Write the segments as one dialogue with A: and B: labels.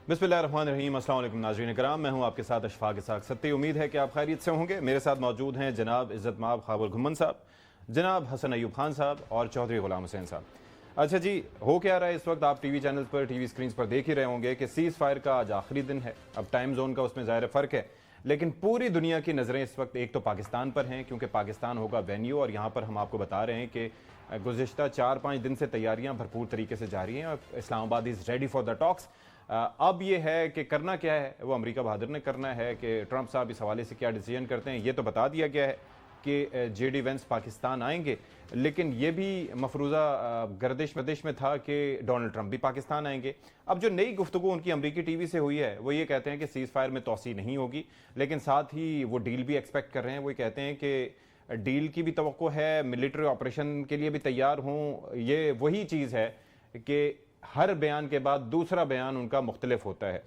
A: बिस्मिल्लाहिर्रहमानिर्रहीम। अस्सलाम वालेकुम नाज़रीन कराम, मैं हूं आपके साथ अशफाक इसाक सत्ती। उम्मीद है कि आप खैरियत से होंगे। मेरे साथ मौजूद हैं जनाब इज़्ज़त माब ख़ाबुल घुम्मन साहब, जनाब हसन अयूब खान साहब और चौधरी ग़ुलाम हुसैन साहब। अच्छा जी, हो क्या रहा है इस वक्त? आप टीवी चैनल्स पर, टीवी स्क्रीन पर देख ही रहे होंगे कि सीज़ फायर का आज आखिरी दिन है। अब टाइम जोन का उसमें ज़ाहिर फ़र्क है, लेकिन पूरी दुनिया की नज़रें इस वक्त एक तो पाकिस्तान पर हैं, क्योंकि पाकिस्तान होगा वेन्यू, और यहाँ पर हम आपको बता रहे हैं कि गुज़िश्ता 4-5 दिन से तैयारियाँ भरपूर तरीके से जारी हैं और Islamabad is ready for the talks. अब ये है कि करना क्या है, वो अमेरिका बहादुर ने करना है कि ट्रंप साहब इस हवाले से क्या डिसीजन करते हैं। ये तो बता दिया गया है कि जेडी वेंस पाकिस्तान आएंगे, लेकिन ये भी मफरूज़ा गर्दिश में था कि डोनाल्ड ट्रंप भी पाकिस्तान आएंगे। अब जो नई गुफ्तगू उनकी अमरीकी टीवी से हुई है, वो ये कहते हैं कि सीज़ फायर में तोसी नहीं होगी, लेकिन साथ ही वो डील भी एक्सपेक्ट कर रहे हैं। वो कहते हैं कि डील की भी तवक्को है, मिलिट्री ऑपरेशन के लिए भी तैयार हों। ये वही चीज़ है कि हर बयान के बाद दूसरा बयान उनका मुख्तलिफ होता है।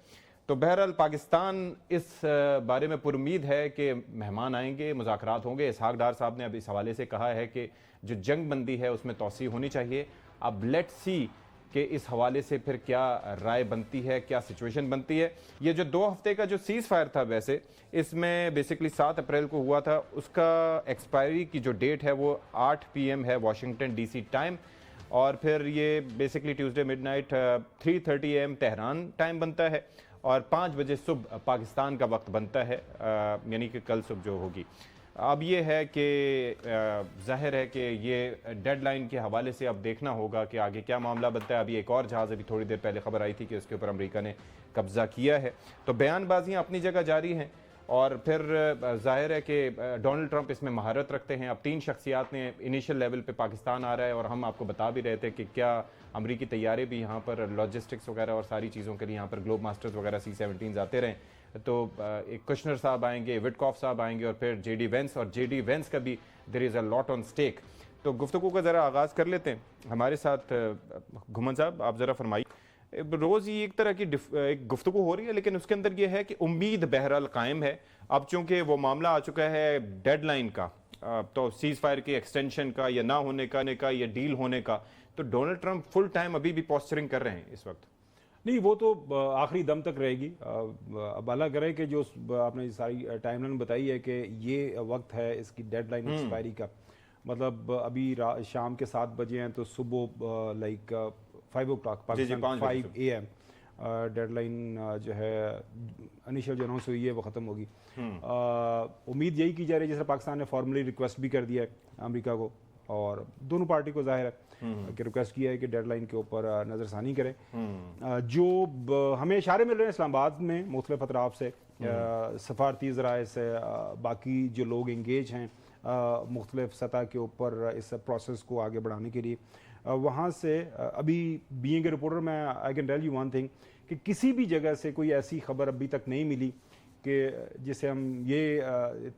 A: तो बहरहाल पाकिस्तान इस बारे में पुरुमीद है कि मेहमान आएंगे, मुज़ाकरात होंगे। इसहाक डार साहब ने अब इस हवाले से कहा है कि जो जंग बंदी है उसमें तोसी होनी चाहिए। अब लेट्स सी कि इस हवाले से फिर क्या राय बनती है, क्या सिचुएशन बनती है। ये जो 2 हफ्ते का जो सीज़ फायर था, वैसे इसमें बेसिकली 7 अप्रैल को हुआ था, उसका एक्सपायरी की जो डेट है वो 8 PM है वाशिंगटन DC टाइम, और फिर ये basically Tuesday midnight 3:30 AM Tehran time बनता है और 5 बजे सुबह पाकिस्तान का वक्त बनता है, यानी कि कल सुबह जो होगी। अब ये है कि ज़ाहिर है कि ये डेडलाइन के हवाले से अब देखना होगा कि आगे क्या मामला बनता है। अभी एक और जहाज़, अभी थोड़ी देर पहले खबर आई थी कि उसके ऊपर अमेरिका ने कब्ज़ा किया है। तो बयानबाजियाँ अपनी जगह जारी हैं, और फिर ज़ाहिर है कि डोनाल्ड ट्रंप इसमें महारत रखते हैं। अब 3 शख्सियात ने इनिशियल लेवल पे पाकिस्तान आ रहा है, और हम आपको बता भी रहे थे कि क्या अमरीकी तैयारे भी यहाँ पर लॉजिस्टिक्स वगैरह और सारी चीज़ों के लिए यहाँ पर ग्लोब मास्टर्स वगैरह C-17 आते रहें। तो एक कुशनर साहब आएंगे, विटकॉफ साहब आएंगे, और फिर जेडी वेंस, और जेडी वेंस का भी there is a lot on stake. तो गुफ्तगू का ज़रा आगाज़ कर लेते हैं। हमारे साथ घुम्मन साहब, आप ज़रा फरमाइए। रोज़ ही एक तरह की एक गुफ्तगू हो रही है, लेकिन उसके अंदर ये है कि उम्मीद बहरहाल कायम है। अब चूंकि वो मामला आ चुका है डेडलाइन का, तो सीज़ फायर की एक्सटेंशन का या ना होने का या डील होने का, तो डोनाल्ड ट्रंप फुल टाइम अभी भी पोस्चरिंग कर रहे हैं इस वक्त।
B: नहीं, वो तो आखिरी दम तक रहेगी। अब अलग है कि जो आपने सारी टाइमलाइन बताई है कि ये वक्त है इसकी डेडलाइन एक्सपायरी का, मतलब अभी शाम के 7 बजे हैं, तो सुबह like 5 o'clock Pakistan 5 AM deadline जो है इनिशियल जो अनाउंस हुई है वो ख़त्म होगी। उम्मीद यही की जा रही है, जैसे पाकिस्तान ने फॉर्मली रिक्वेस्ट भी कर दिया है अमेरिका को, और दोनों पार्टी को जाहिर है कि रिक्वेस्ट किया है कि डेडलाइन के ऊपर नज़रसानी करें। जो हमें इशारे मिल रहे हैं इस्लामाबाद में मुख्तलिफ अतराफ से, सफारती ज़राए से, बाकी जो लोग इंगेज हैं मुख्तलिफ सतह के ऊपर इस प्रोसेस को आगे बढ़ाने के लिए, वहाँ से अभी बीइंग ए रिपोर्टर मैं I can tell you one thing कि किसी भी जगह से कोई ऐसी खबर अभी तक नहीं मिली कि जिसे हम ये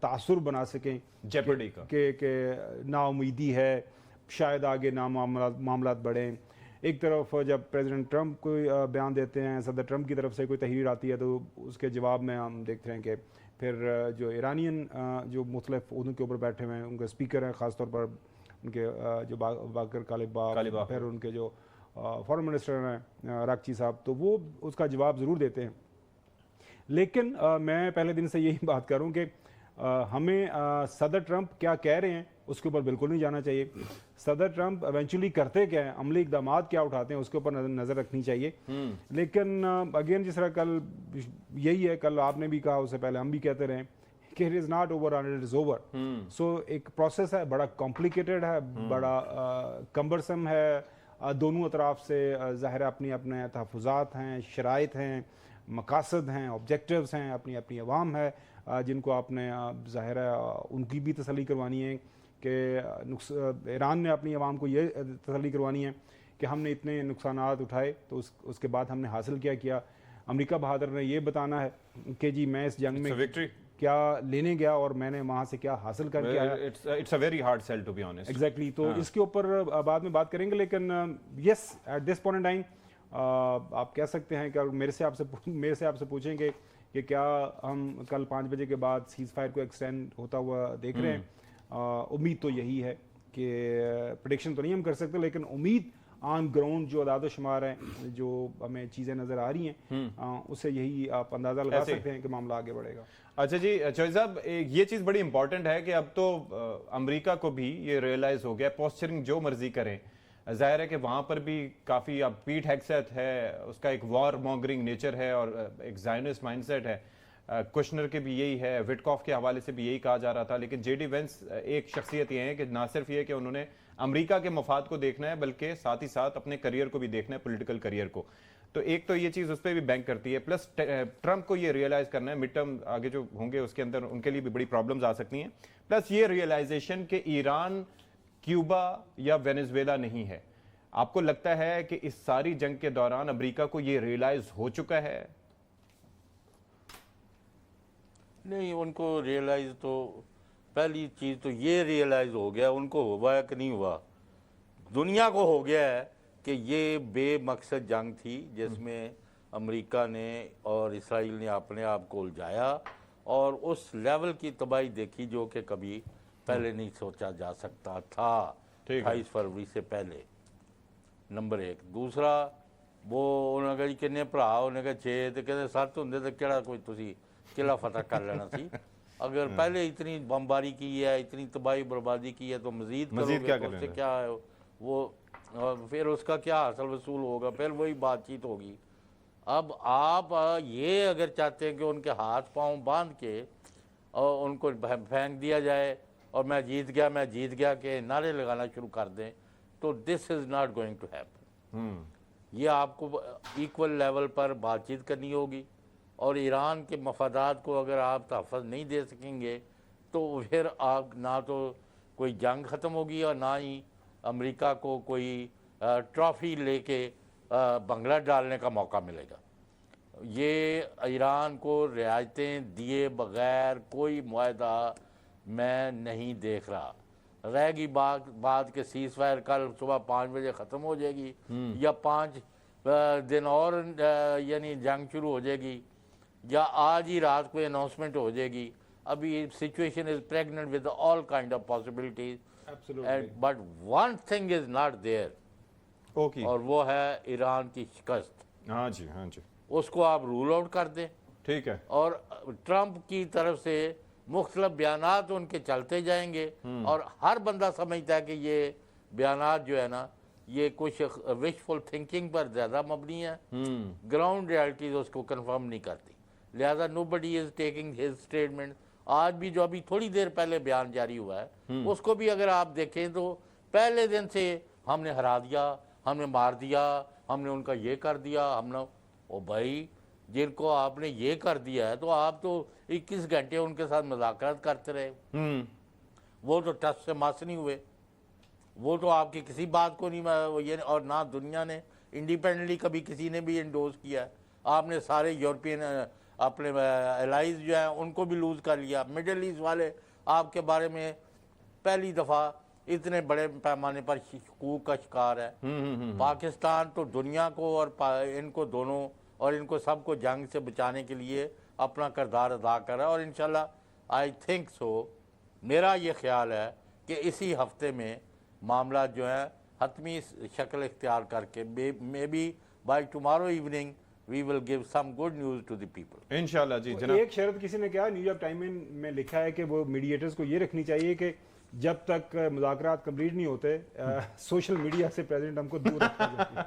B: तासुर बना सकें
A: जेपर्डी का
B: कि नाउमीदी है, शायद आगे ना मामलात बढ़ें। एक तरफ जब प्रेसिडेंट ट्रंप कोई बयान देते हैं, सदर ट्रंप की तरफ से कोई तहरीर आती है, तो उसके जवाब में हम देखते हैं कि फिर जो ईरानियन जो मुख्तलिफ उहदों के ऊपर बैठे हुए हैं, उनके स्पीकर हैं, ख़ासतौर पर उनके जो बाकर कालिबाफ, फिर उनके जो फॉरेन मिनिस्टर हैं राकची साहब, तो वो उसका जवाब ज़रूर देते हैं। लेकिन मैं पहले दिन से यही बात करूं कि हमें सदर ट्रंप क्या कह रहे हैं उसके ऊपर बिल्कुल नहीं जाना चाहिए। सदर ट्रंप एवेंचुअली करते क्या हैं, अमली इकदाम क्या उठाते हैं, उसके ऊपर नज़र रखनी चाहिए। लेकिन अगेन जिस तरह कल यही है, कल आपने भी कहा, उससे पहले हम भी कहते रहे कि it is not over and it is over. So एक प्रोसेस है, बड़ा कॉम्प्लिकेटेड है, बड़ा कम्बरसम है। दोनों अतराफ से ज़ाहिर अपनी अपने तहफ़्फ़ुज़ात हैं, शराइत हैं, मकासद हैं, ऑब्जेक्टिव्स हैं, अपनी अपनी अवाम है जिनको आपने ज़ाहिर है उनकी भी तसल्ली करवानी है कि ईरान ने अपनी अवाम को ये तसल्ली करवानी है कि हमने इतने नुकसानात उठाए, तो उसके बाद हमने हासिल क्या किया। अमेरिका बहादुर ने ये बताना है कि जी मैं इस जंग में क्या लेने गया और मैंने वहाँ से क्या हासिल करके आया।
A: It's a very hard sell to be honest.
B: Exactly, तो इसके ऊपर बाद में बात करेंगे, लेकिन yes at this point in time आप कह सकते हैं कि मेरे से आपसे पूछेंगे कि क्या हम कल 5 बजे के बाद सीज़ फायर को एक्सटेंड होता हुआ देख रहे हैं। उम्मीद तो यही है कि प्रेडिक्शन तो नहीं हम कर सकते, लेकिन उम्मीद آن گراؤنڈ جو اعداد و شمار ہیں جو ہمیں چیزیں نظر آ رہی ہیں اس سے یہی آپ اندازہ لگا سکتے ہیں کہ معاملہ آگے بڑھے گا.
A: اچھا جی چوہدری صاحب یہ چیز بڑی امپورٹنٹ ہے کہ اب تو امریکہ کو بھی یہ ریئلائز ہو گیا پوسچرنگ جو مرضی کریں. ظاہر ہے کہ وہاں پر بھی کافی اب پیٹ ہیگسیت ہے, اس کا ایک وار مونگرنگ نیچر ہے اور ایک زائنسٹ مائنڈ سیٹ ہے. کشنر کے بھی یہی ہے, وٹکاف کے حوالے سے بھی یہی کہا جا رہا تھا. لیکن جے ڈی وینس ایک شخصیت یہ ہے کہ نہ صرف یہ کہ انہوں نے امریکہ کے مفاد کو دیکھنا ہے بلکہ ساتھ ہی ساتھ اپنے کریئر کو بھی دیکھنا ہے, پولیٹیکل کریئر کو. تو ایک تو یہ چیز اس پہ بھی بینک کرتی ہے, پلس ٹرمپ کو یہ ریئلائز کرنا ہے مڈ ٹرم آگے جو ہوں گے اس کے اندر ان کے لیے بھی بڑی پرابلمز آ سکتی ہیں. پلس یہ ریئلائزیشن کہ ایران کیوبا یا وینزویلا نہیں ہے. آپ کو لگتا ہے کہ اس ساری جنگ کے دوران امریکہ کو یہ ریئلائز ہو چکا ہے؟
C: نہیں, ان کو ریئلائز تو پہلی چیز تو یہ ریئلائز ہو گیا, ان کو ہوا ہے کہ نہیں ہوا, دنیا کو ہو گیا ہے کہ یہ بے مقصد جنگ تھی جس میں امریکہ نے اور اسرائیل نے اپنے آپ کو الجھایا اور اس لیول کی تباہی دیکھی جو کہ کبھی پہلے نہیں سوچا جا سکتا تھا 28 فروری سے پہلے. نمبر 1. دوسرا, وہ انہوں نے کہا کنے بھرا, انہوں نے کہا 6 تو کہتے 7 ہوندے تو کہڑا کوئی تسی قلعہ فتح کر لینا سی. اگر پہلے اتنی بمباری کی ہے, اتنی تباہی بربادی کی ہے تو مزید کرو گے تو اس سے کیا ہے وہ, پھر اس کا کیا حاصل وصول ہوگا, پھر وہی بات چیت ہوگی. اب آپ یہ اگر چاہتے ہیں کہ ان کے ہاتھ پاؤں باندھ کے اور ان کو پھینک دیا جائے اور میں جیت گیا کہ نعرے لگانا شروع کر دیں تو this is not going to happen. یہ آپ کو ایکول لیول پر بات چیت کرنی ہوگی اور ایران کے مفادات کو اگر آپ تحفظ نہیں دے سکیں گے تو پھر آپ نہ تو کوئی جنگ ختم ہوگی اور نہ ہی امریکہ کو کوئی ٹرافی لے کے بنگلہ ڈالنے کا موقع ملے گا. یہ ایران کو رعایتیں دیے بغیر کوئی معاہدہ میں نہیں دیکھ رہا. رہ گی بات کہ سیز فائر کل صبح 5 بجے ختم ہو جائے گی یا 5 دن اور یعنی جنگ شروع ہو جائے گی یا آج ہی رات کو اناؤنسمنٹ ہو جائے گی. ابھی situation is pregnant with all kind of possibilities, but one thing is not there اور وہ ہے ایران کی شکست.
A: ہاں جی ہاں جی,
C: اس کو آپ رول آؤٹ کر دیں.
A: ٹھیک ہے.
C: اور ٹرمپ کی طرف سے مختلف بیانات ان کے چلتے جائیں گے اور ہر بندہ سمجھتا ہے کہ یہ بیانات جو ہے نا یہ کچھ وشفل تھنکنگ پر زیادہ مبنی ہے, گراؤنڈ ریالٹیز اس کو کنفرم نہیں کرتی. لہذا نو بڈی از ٹیکنگ ہز اسٹیٹمنٹ. آج بھی جو ابھی تھوڑی دیر پہلے بیان جاری ہوا ہے اس کو بھی اگر آپ دیکھیں تو پہلے دن سے ہم نے ہرا دیا, ہم نے مار دیا, ہم نے ان کا یہ کر دیا, ہم نے او بھائی جن کو آپ نے یہ کر دیا ہے تو آپ تو 21 گھنٹے ان کے ساتھ مذاکرات کرتے رہے. وہ تو ٹس سے مس نہیں ہوئے, وہ تو آپ کی کسی بات کو نہیں, اور نہ دنیا نے انڈیپینڈنٹلی کبھی کسی نے بھی انڈوز کیا ہے. آپ نے سارے یورپین اپنے الائز جو ہیں ان کو بھی لوز کر لیا. مڈل ایسٹ والے آپ کے بارے میں پہلی دفعہ اتنے بڑے پیمانے پر شکوک کا شکار ہے. پاکستان تو دنیا کو اور ان کو دونوں اور ان کو سب کو جنگ سے بچانے کے لیے اپنا کردار ادا کر رہا ہے. اور انشاءاللہ آئی تھنک سو, میرا یہ خیال ہے کہ اسی ہفتے میں معاملات جو ہیں حتمی شکل اختیار کر کے maybe by tomorrow evening we will give some good news to the people.
A: انشاءاللہ. جی جناب,
B: ایک شرط کسی نے کہا, نیو یارک ٹائم میں لکھا ہے کہ وہ میڈیٹرز کو یہ رکھنی چاہیے کہ جب تک مذاکرات کمپلیٹ نہیں ہوتے سوشل میڈیا سے پریزیڈنٹ ہم کو دور رکھا جائے.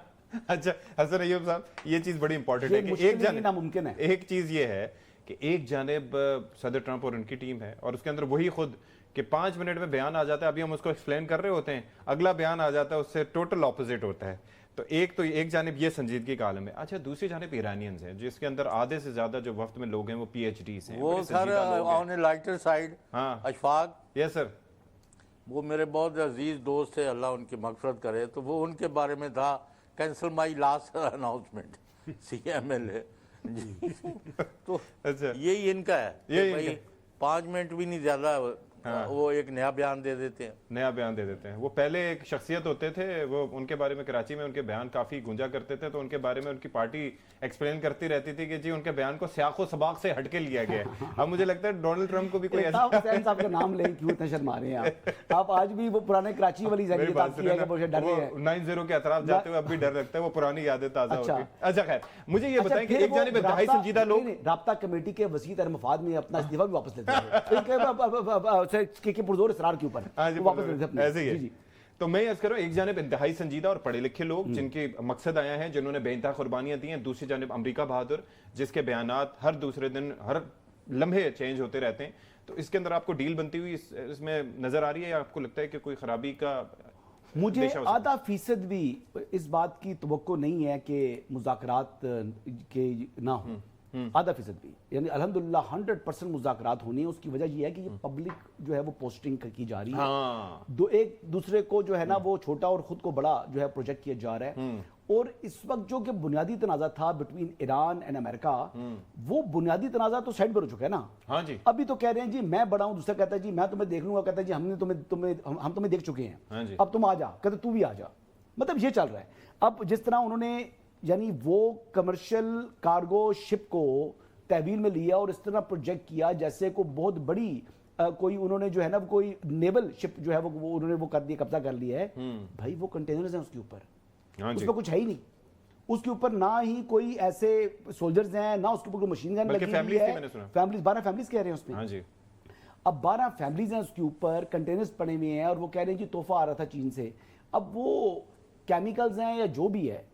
A: اچھا حسن ایوب صاحب, یہ چیز بڑی امپورٹنٹ ہے کہ ایک جانب ناممکن ہے. ایک چیز یہ ہے کہ ایک جانب صدر ٹرمپ اور ان کی ٹیم ہے اور اس کے اندر وہی خود کہ 5 منٹ میں بیان آ جاتا ہے, ابھی ہم اس کو ایکسپلین کر رہے ہوتے ہیں, اگلا بیان آ جاتا ہے اس سے ٹوٹل اپوزٹ ہوتا ہے. تو ایک جانب یہ سنجیدگی کا عالم ہے. اچھا دوسری جانب ایرانینز ہیں جس کے اندر آدھے سے زیادہ جو وفد میں لوگ ہیں وہ پی ایچ ڈیز ہیں.
C: وہ سر آن اے لائٹر سائڈ اشفاق,
A: یس سر,
C: وہ میرے بہت عزیز دوست تھے, اللہ ان کی مغفرت کرے, تو وہ ان کے بارے میں تھا cancel my last announcement C M L A. تو یہی ان کا ہے کہ بھائی 5 منٹ بھی نہیں زیادہ वो एक नया बयान दे देते हैं।
A: नया बयान दे देते हैं। वो पहले एक शख्सियत होते थे, वो उनके बारे में कराची में उनके बयान काफ़ी गूंजा करते थे, तो उनके बारे में उनकी पार्टी एक्सप्लेन करती रहती थी कि जी उनके बयान को स्याक़ो सबाक़ से हटके लिया गया है। अब मुझे लगता है डोनाल्ड ट्रंप को भी कोई ऐसा
D: हुसैन साहब का नाम लें, क्यों इतना शर्मा रहे हैं आप आज भी वो पुराने कराची वाली
A: मेरी बात
D: की है कि वो डर रहे हैं।
A: 9-0 के अतराफ जाते हुए अब भी डर लगता है, वो पुरानी यादें ताज़ा
D: अच्छा।
A: होती हैं। अच्छा खैर, मुझे ये बताएं कि
D: फिर
A: एक
D: वो
A: जानिब इंतहाई
D: राब्ता-
A: संजीदा लोग
D: नहीं, राब्ता कमेटी के वसीअ तर मफाद में अपना इस्तीफा भी वापस लेते हैं के पुरजोर इसरार के ऊपर
A: हाँ जी,
D: वो वापस लेते हैं अपने।
A: ऐसे ही
D: जी,
A: है।
D: जी।
A: तो मैं ये कह रहा हूँ, एक जानिब इंतहाई संजीदा और पढ़े लिखे लोग जिनके मकसद आया है, जिन्होंने बेइंतहा कुर्बानियां दी हैं, दूसरी जानिब अमरीका बहादुर जिसके बयानात हर दूसरे दिन हर लम्हे चेंज होते रहते हैं। तो इसके अंदर आपको डील बनती हुई इसमें नजर आ रही है, या आपको लगता है कि कोई खराबी का
D: मुझे
A: अंदेशा हो सकता है?
D: आधा फीसद भी इस बात की तवक्को नहीं है कि मुज़ाकरात के ना हो, आधा फीसद भी, यानी अल्हम्दुलिल्लाह 100% मुज़ाकरात होनी है। उसकी वजह यह है कि ये पब्लिक जो है वो पोस्टिंग की जा रही है,
A: हाँ।
D: एक दूसरे को जो है ना वो छोटा और खुद को बड़ा जो है प्रोजेक्ट किया जा रहा है। और इस वक्त जो कि बुनियादी तनाज़ा था बिटवीन ईरान एंड अमेरिका, वो बुनियादी तनाज़ा तो साइड पर हो चुका है ना।
A: हाँ जी।
D: अभी तो कह रहे हैं जी मैं बड़ा हूं, दूसरा कहता है जी मैं तुम्हें देख लूंगा, कहता है जी हम तुम्हें देख चुके हैं,
A: हाँ जी।
D: अब तुम आ जा, कहते तू भी आ जा। मतलब ये चल रहा है। अब जिस तरह उन्होंने यानी वो कमर्शियल कार्गो शिप को तहवील में लिया और इस तरह प्रोजेक्ट किया जैसे को बहुत बड़ी कोई उन्होंने जो है ना कोई नेवल शिप जो है वो उन्होंने वो कर दिया, कब्जा कर लिया है। भाई वो कंटेनर्स हैं उसके ऊपर,
A: हाँ जी।
D: उसमें कुछ है ही नहीं, उसके ऊपर ना ही कोई ऐसे सोल्जर्स हैं, ना उसके ऊपर कोई मशीन गन
A: बल्कि
D: लगी हुई
A: families थी,
D: है।
A: मैंने सुना।
D: फैमिलीज 12 फैमिलीज कह रहे हैं उसमें।
A: हाँ जी।
D: अब 12 फैमिलीज हैं उसके ऊपर, कंटेनर्स पड़े हुए हैं और वो कह रहे हैं कि तोहफा आ रहा था चीन से। अब वो केमिकल्स हैं या जो भी है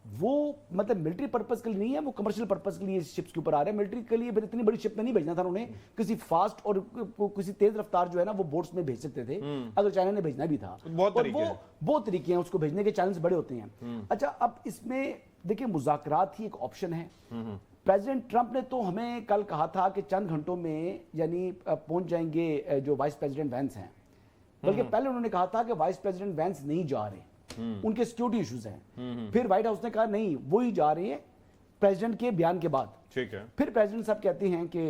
D: वो मतलब मिलिट्री पर्पस के लिए नहीं है, वो कमर्शियल पर्पस के लिए शिप्स के ऊपर आ रहे हैं। मिलिट्री के लिए फिर इतनी बड़ी शिप में नहीं भेजना था उन्होंने, किसी फास्ट और किसी तेज रफ्तार जो है ना वो बोट्स में भेज सकते थे अगर चाइना ने भेजना भी था।
A: बहुत
D: और
A: तरीके हैं।
D: बहुत तरीके हैं उसको भेजने के, चैलेंज बड़े होते हैं। अच्छा, अब इसमें देखिए मुज़ाकरात ही एक ऑप्शन है। प्रेसिडेंट ट्रंप ने तो हमें कल कहा था कि चंद घंटों में यानी पहुंच जाएंगे जो वाइस प्रेसिडेंट वैंस हैं, बल्कि पहले उन्होंने कहा था कि वाइस प्रेसिडेंट वैंस नहीं जा रहे, उनके सिक्योरिटी इश्यूज हैं। फिर व्हाइट हाउस ने कहा नहीं वो ही जा रहे हैं प्रेसिडेंट के बयान के बाद।
A: ठीक है।
D: फिर प्रेसिडेंट साहब कहते हैं कि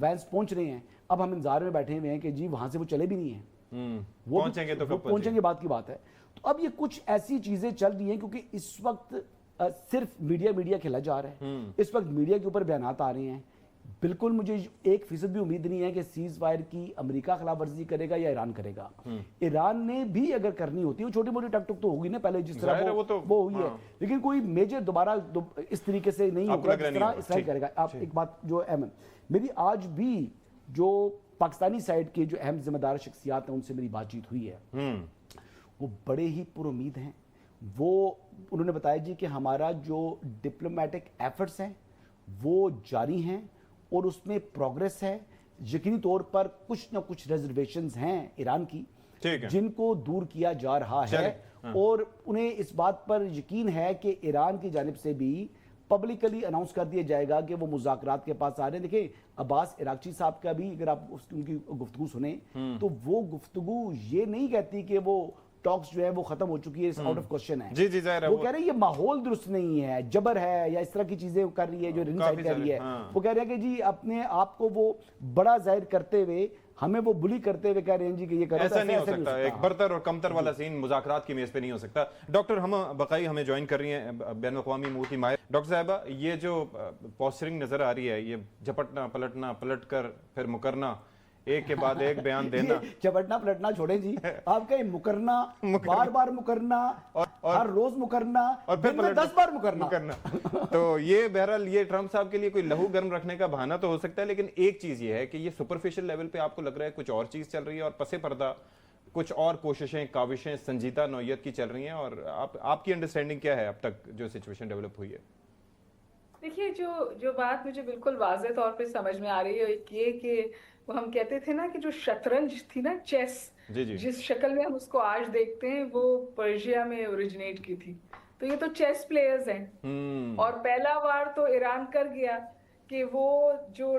D: वैंस पहुंच रहे हैं। अब हम इंतजार में बैठे हुए हैं कि जी वहां से वो चले भी नहीं है, वो
A: पहुंचेंगे तो कब
D: पहुंचेंगे बात की बात है। तो अब ये कुछ ऐसी चीजें चल रही हैं क्योंकि इस वक्त सिर्फ मीडिया खेला जा रहा है। इस वक्त मीडिया के ऊपर बयानात आ रहे हैं। बिल्कुल मुझे 1% भी उम्मीद नहीं है कि सीज फायर की अमेरिका खिलाफ वर्जी करेगा या ईरान करेगा। ईरान ने भी अगर करनी होती, वो छोटी मोटी टकटुक तो होगी ना पहले जिस तरह वो हुई है, लेकिन कोई मेजर दोबारा इस तरीके से नहीं होगा जिस तरह इसराइल करेगा। आप एक बात जो अहम मेरी आज भी जो पाकिस्तानी साइड के जो अहम जिम्मेदार शख्सियात हैं उनसे मेरी बातचीत हुई है, वो बड़े ही पुरुमीद हैं। वो उन्होंने बताया जी कि हमारा जो डिप्लोमेटिक एफर्ट्स हैं वो जारी हैं और उसमें प्रोग्रेस है। यकीनी तौर पर कुछ ना कुछ रिजर्वेशंस हैं ईरान की जिनको दूर किया जा रहा है। और उन्हें इस बात पर यकीन है कि ईरान की जानिब से भी पब्लिकली अनाउंस कर दिया जाएगा कि वो मुज़ाकरात के पास आ रहे हैं। देखिए अब्बास इराक्ची साहब का भी अगर आप उनकी गुफ्तगू सुने तो वो गुफ्तगू ये नहीं कहती कि वो टॉक्स जो है वो खत्म हो चुकी है, आउट ऑफ क्वेश्चन है।
A: जी जी
D: वो कह रहे हैं ये माहौल दुरुस्त नहीं है, जबर है या इस तरह की चीजें कर रही है जो रिंग कर रही है। वो कह रहे हैं कि जी अपने आप को वो बड़ा जाहिर करते हुए हमें वो बुली करते हुए कह रहे हैं जी कि ये करो,
A: ऐसा नहीं हो सकता। एक बरतर और कमतर वाला सीन मुज़ाकरात की मेज पे नहीं हो सकता। डॉक्टर हम बकाई हमें ज्वाइन कर रही हैं बैन अक़वामी अमूर की माहिर डॉक्टर साहिबा, ये जो पोस्टरिंग नजर आ रही है, ये झपटना पलटना पलट कर फिर मुकरना, एक के बाद एक बयान देना,
D: झपटना पलटना छोड़े जी, आपका मुकरना बार बार मुकरना और हर रोज मुकरना और फिर 10 बार मुकरना
A: तो ये बहरहाल ये ट्रंप साहब के लिए कोई लहू गर्म रखने का बहाना तो हो सकता है, लेकिन एक चीज ये है कि ये सुपरफिशियल लेवल पे आपको लग रहा है कुछ और चीज चल रही है और पसे पर्दा कुछ और कोशिशें काविशें संजीदा नौयत की चल रही हैं। और आपकी अंडरस्टैंडिंग क्या है अब तक जो सिचुएशन डेवलप हुई है?
E: देखिए जो बात मुझे बिल्कुल वाज़ेह तौर पे समझ में आ रही है एक ये कि वो हम कहते थे ना कि जो शतरंज थी ना, चेस, जिस शक्ल में हम उसको आज देखते हैं वो पर्शिया में ओरिजिनेट की थी। तो ये तो चेस प्लेयर्स हैं और पहला वार तो ईरान कर गया कि वो जो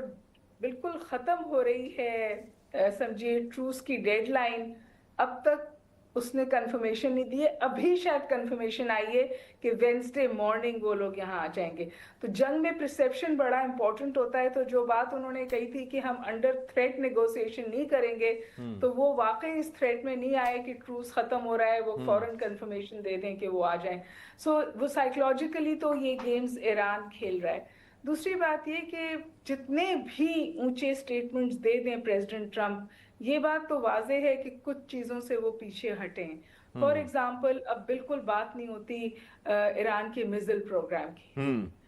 E: बिल्कुल खत्म हो रही है समझिए ट्रूस की डेडलाइन, अब तक उसने कंफर्मेशन नहीं दी है। अभी शायद कंफर्मेशन आई है कि वेंसडे मॉर्निंग वो लोग यहाँ आ जाएंगे। तो जंग में परसेप्शन बड़ा इंपॉर्टेंट होता है। तो जो बात उन्होंने कही थी कि हम अंडर थ्रेट नेगोशिएशन नहीं करेंगे, तो वो वाकई इस थ्रेट में नहीं आए कि ट्रूस खत्म हो रहा है, वो फौरन कंफर्मेशन दे दें कि वो आ जाएं। सो वो साइकोलॉजिकली तो ये गेम्स ईरान खेल रहा है। दूसरी बात ये कि जितने भी ऊंचे स्टेटमेंट्स दे दें प्रेसिडेंट ट्रंप, ये बात तो वाजे है कि कुछ चीज़ों से वो पीछे हटे हैं। फॉर एग्जाम्पल, अब बिल्कुल बात नहीं होती ईरान के मिसाइल प्रोग्राम की,